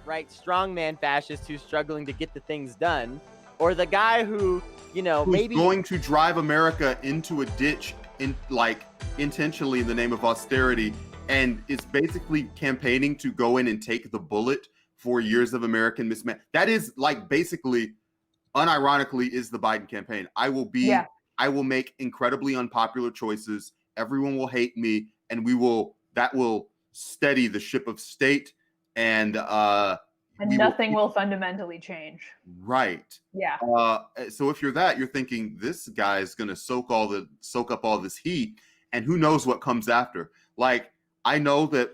right, strongman fascist who's struggling to get the things done, or the guy who, who's maybe going to drive America into a ditch intentionally in the name of austerity, and is basically campaigning to go in and take the bullet for years of American mismanagement. That is basically, unironically, is the Biden campaign. I will make incredibly unpopular choices. Everyone will hate me, and that will steady the ship of state, and nothing will fundamentally change. Right. Yeah. So if you're that, you're thinking this guy is going to soak up all this heat, and who knows what comes after. Like, I know that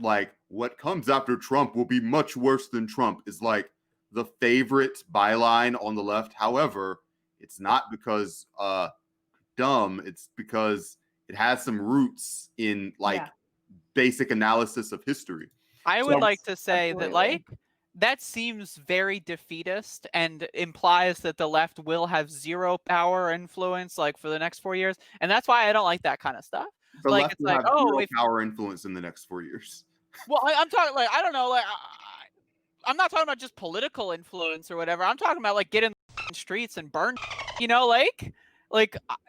what comes after Trump will be much worse than Trump is the favorite byline on the left. However, it's not because dumb. It's because it has some roots in basic analysis of history. I would like to say that that seems very defeatist and implies that the left will have zero power or influence for the next 4 years, and that's why I don't like that kind of stuff. The left will have zero power influence in the next 4 years. Well, I'm talking I don't know, I'm not talking about just political influence or whatever. I'm talking about get in the streets and burn,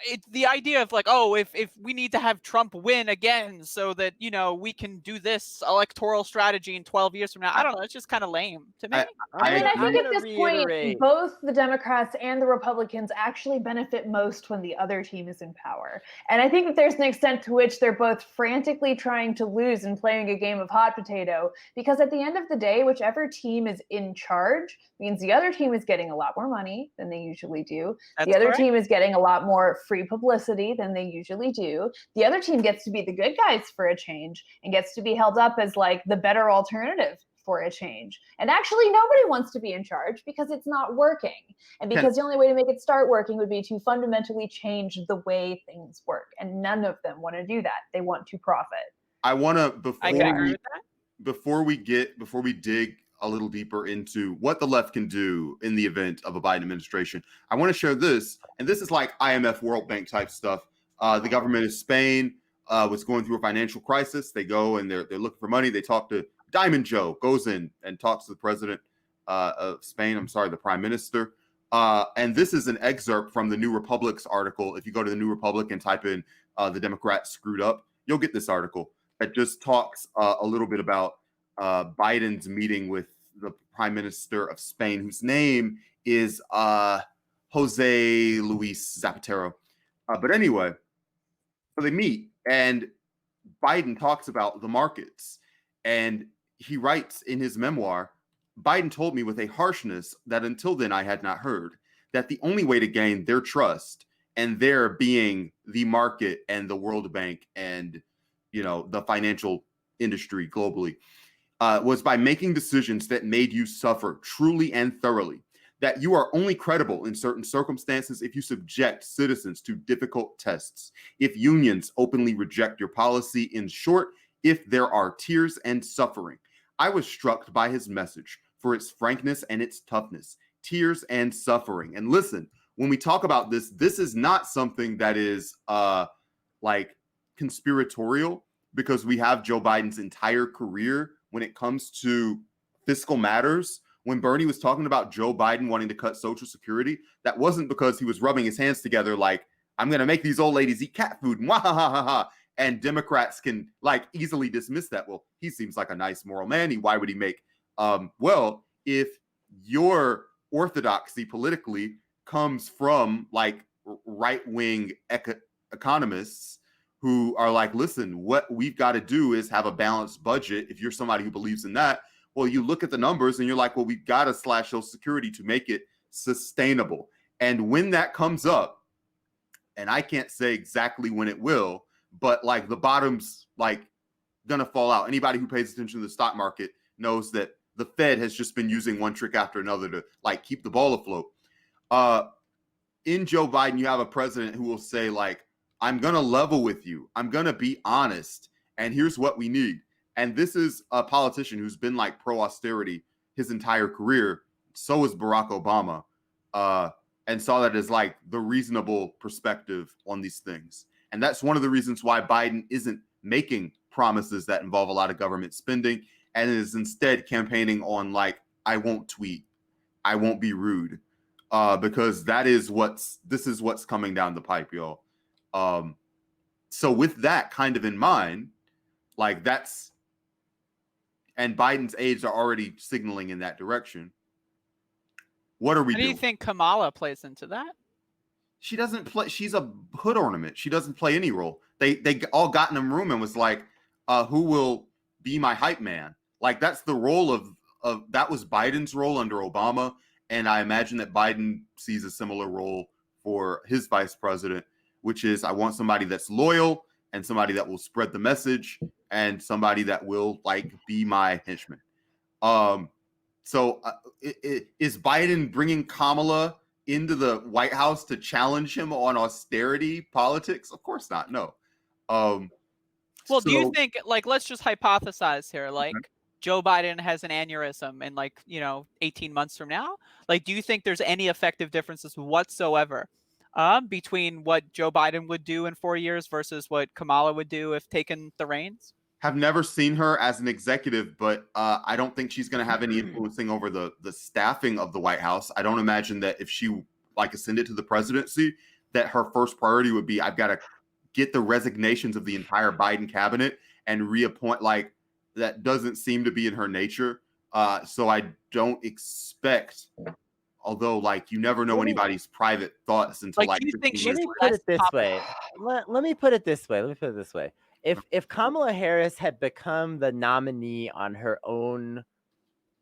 it's the idea of if we need to have Trump win again so that we can do this electoral strategy in 12 years from now. I don't know. It's just kind of lame to me. I think at this point, both the Democrats and the Republicans actually benefit most when the other team is in power. And I think that there's an extent to which they're both frantically trying to lose and playing a game of hot potato, because at the end of the day, whichever team is in charge means the other team is getting a lot more money than they usually do. The other team is getting a lot more free publicity than they usually do. The other team gets to be the good guys for a change and gets to be held up as the better alternative for a change. And actually nobody wants to be in charge because it's not working. And because the only way to make it start working would be to fundamentally change the way things work. And none of them want to do that. They want to profit. I want to, before we dig a little deeper into what the left can do in the event of a Biden administration, I want to share this, and this is IMF, World Bank type stuff. The government of Spain was going through a financial crisis. They go and they're looking for money. They talk to Diamond Joe, goes in and talks to the president of Spain. The prime minister. And this is an excerpt from the New Republic's article. If you go to the New Republic and type in the Democrats screwed up, you'll get this article that just talks a little bit about Biden's meeting with the prime minister of Spain, whose name is Jose Luis Zapatero. But anyway, so they meet and Biden talks about the markets, and he writes in his memoir, Biden told me with a harshness that until then I had not heard, that the only way to gain their trust, and their being the market and the World Bank and the financial industry globally, was by making decisions that made you suffer truly and thoroughly, that you are only credible in certain circumstances if you subject citizens to difficult tests, if unions openly reject your policy, in short, if there are tears and suffering. I was struck by his message for its frankness and its toughness, tears and suffering. And listen, when we talk about this, this is not something that is conspiratorial, because we have Joe Biden's entire career when it comes to fiscal matters. When Bernie was talking about Joe Biden wanting to cut Social Security, that wasn't because he was rubbing his hands together I'm going to make these old ladies eat cat food. And Democrats can easily dismiss that. Well, he seems like a nice moral man. Why would he make? If your orthodoxy politically comes from right-wing economists who are listen, what we've got to do is have a balanced budget. If you're somebody who believes in that, well, you look at the numbers and you're well, we've got to slash Social Security to make it sustainable. And when that comes up, and I can't say exactly when it will, but the bottom's gonna fall out. Anybody who pays attention to the stock market knows that the Fed has just been using one trick after another to keep the ball afloat. In Joe Biden, you have a president who will say I'm going to level with you. I'm going to be honest. And here's what we need. And this is a politician who's been pro-austerity his entire career. So is Barack Obama. And saw that as the reasonable perspective on these things. And that's one of the reasons why Biden isn't making promises that involve a lot of government spending and is instead campaigning on I won't tweet. I won't be rude. Because this is what's coming down the pipe, y'all. So with that kind of in mind, like and Biden's aides are already signaling in that direction. What are we doing? How do you think Kamala plays into that? She doesn't play. She's a hood ornament. She doesn't play any role. They all got in a room and was like, who will be my hype man? Like that's the role of that was Biden's role under Obama. And I imagine that Biden sees a similar role for his vice president, which is I want somebody that's loyal and somebody that will spread the message and somebody that will like be my henchman. So is Biden bringing Kamala into the White House to challenge him on austerity politics? Of course not. No. Well, do you think, like, let's just hypothesize here, like, Joe Biden has an aneurysm in, like, 18 months from now? Like, do you think there's any effective differences whatsoever between what Joe Biden would do in 4 years versus what Kamala would do if taken the reins? Have never seen her as an executive, but I don't think she's going to have any influencing over the staffing of the White House. I don't imagine that if she like ascended to the presidency, that her first priority would be, I've got to get the resignations of the entire Biden cabinet and reappoint. Like that doesn't seem to be in her nature. So I don't expect, although like you never know anybody's private thoughts until like you think let me put it this way. Let me put it this way. If Kamala Harris had become the nominee on her own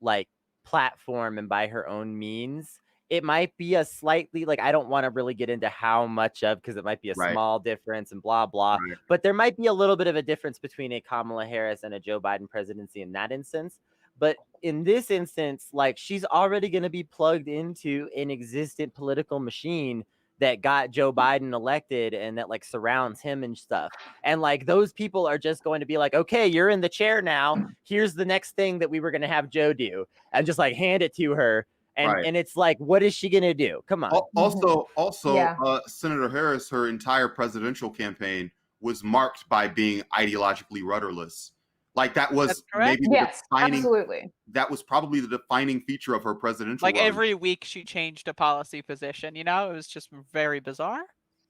like platform and by her own means, it might be a slightly like I don't want to really get into how much of because it might be a small difference and blah blah. Right. But there might be a little bit of a difference between a Kamala Harris and a Joe Biden presidency in that instance. But in this instance, like she's already going to be plugged into an existent political machine that got Joe Biden elected and that like surrounds him and stuff. And like those people are just going to be like, okay, you're in the chair now. Here's the next thing that we were going to have Joe do and just like hand it to her. And it's like, what is she going to do? Come on. Also, Senator Harris, her entire presidential campaign was marked by being ideologically rudderless. Like that was maybe absolutely. That was probably the defining feature of her presidential like run. Every week she changed a policy position, it was just very bizarre.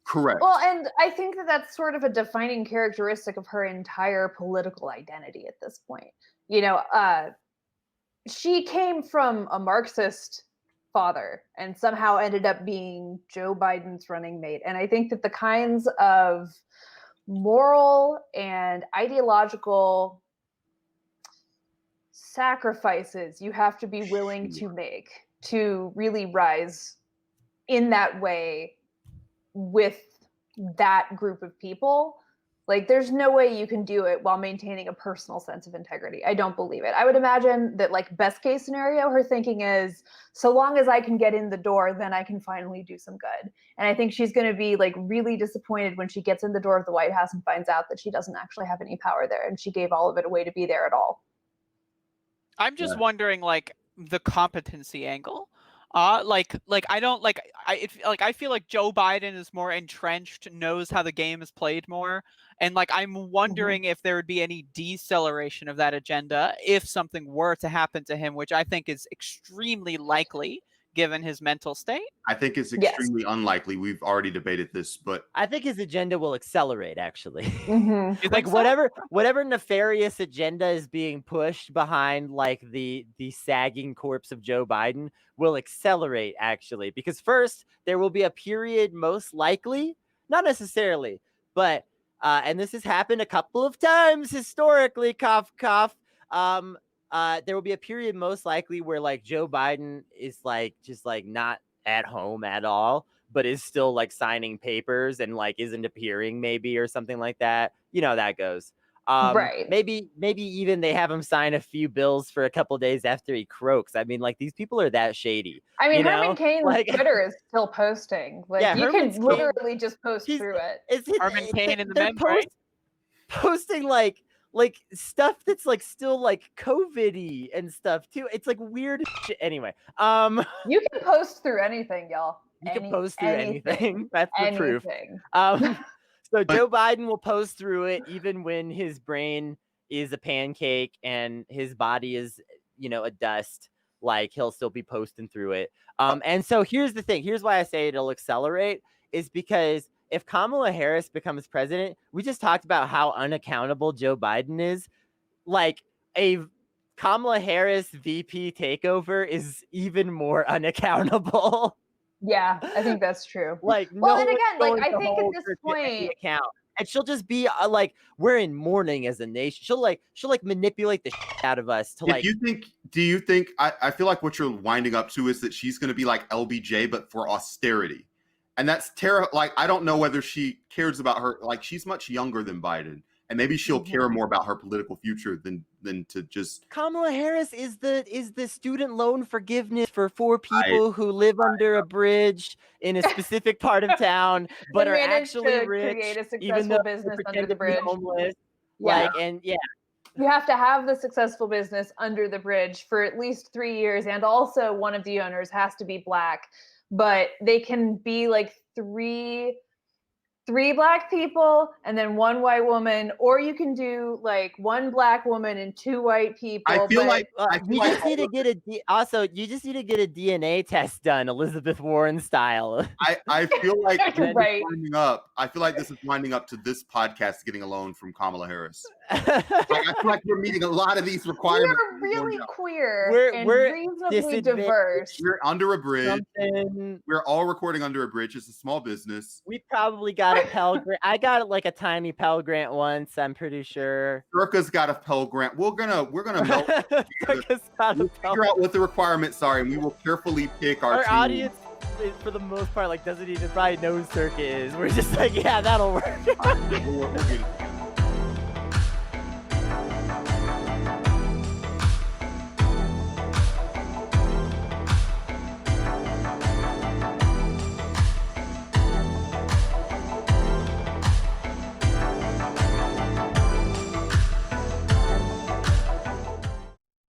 Correct. Well, and I think that that's sort of a defining characteristic of her entire political identity at this point. She came from a Marxist father and somehow ended up being Joe Biden's running mate. And I think that the kinds of moral and ideological sacrifices you have to be willing to make to really rise in that way with that group of people, like there's no way you can do it while maintaining a personal sense of integrity. I don't believe it. I would imagine that like best case scenario, her thinking is so long as I can get in the door, then I can finally do some good. And I think she's going to be like really disappointed when she gets in the door of the White House and finds out that she doesn't actually have any power there and she gave all of it away to be there at all. I'm just wondering, like, the competency angle. I feel like Joe Biden is more entrenched, knows how the game is played more, and like I'm wondering if there would be any deceleration of that agenda if something were to happen to him, which I think is extremely likely given his mental state. I think it's extremely unlikely. We've already debated this, but I think his agenda will accelerate actually. Like whatever nefarious agenda is being pushed behind like the sagging corpse of Joe Biden will accelerate actually, because first there will be a period, most likely, not necessarily, but and this has happened a couple of times historically, cough cough, there will be a period most likely where like Joe Biden is like just like not at home at all, but is still like signing papers and like isn't appearing maybe or something like that. You know how that goes. Right. Maybe even they have him sign a few bills for a couple days after he croaks. I mean, like these people are that shady. I mean, Herman Cain's Twitter is still posting. Like you can literally just post through it. Herman Cain and the men, right? Posting like stuff that's like still like COVID-y and stuff too. It's like weird shit. Anyway, you can post through anything, y'all. You can post through anything. That's the proof. So Joe Biden will post through it even when his brain is a pancake and his body is, a dust. like he'll still be posting through it. And so here's the thing. Here's why I say it'll accelerate is because if Kamala Harris becomes president, we just talked about how unaccountable Joe Biden is. Like a Kamala Harris VP takeover is even more unaccountable. Yeah, I think that's true. Like, well, no and again, like I think at this point, point, account, and she'll just be like, we're in mourning as a nation. She'll like manipulate the shit out of us to like. Do you think? I feel like what you're winding up to is that she's going to be like LBJ, but for austerity, and that's terrible. Like, I don't know whether she cares about her. Like, she's much younger than Biden. And maybe she'll care more about her political future than to just. Kamala Harris is the student loan forgiveness for people who live under a bridge in a specific part of town, but are actually rich, create a even though business they under the bridge. Homeless. Yeah. You have to have the successful business under the bridge for at least 3 years, and also one of the owners has to be Black, but they can be like three Black people and then one white woman, or you can do like one Black woman and 2 white people. I feel like you just need to get a DNA test done, Elizabeth Warren style. I feel like right. I feel like this is winding up to this podcast getting a loan from Kamala Harris. Like, I feel like we're meeting a lot of these requirements. We're really queer and reasonably diverse. We're under a bridge. We're all recording under a bridge. It's a small business. We probably got a Pell Grant. I got like a tiny Pell Grant once, I'm pretty sure. Circa's got a Pell Grant. We're gonna melt figure out what the requirements are, and we will carefully pick our audience. For the most part, like doesn't even probably know who Circa is. We're just like, yeah, that'll work. We're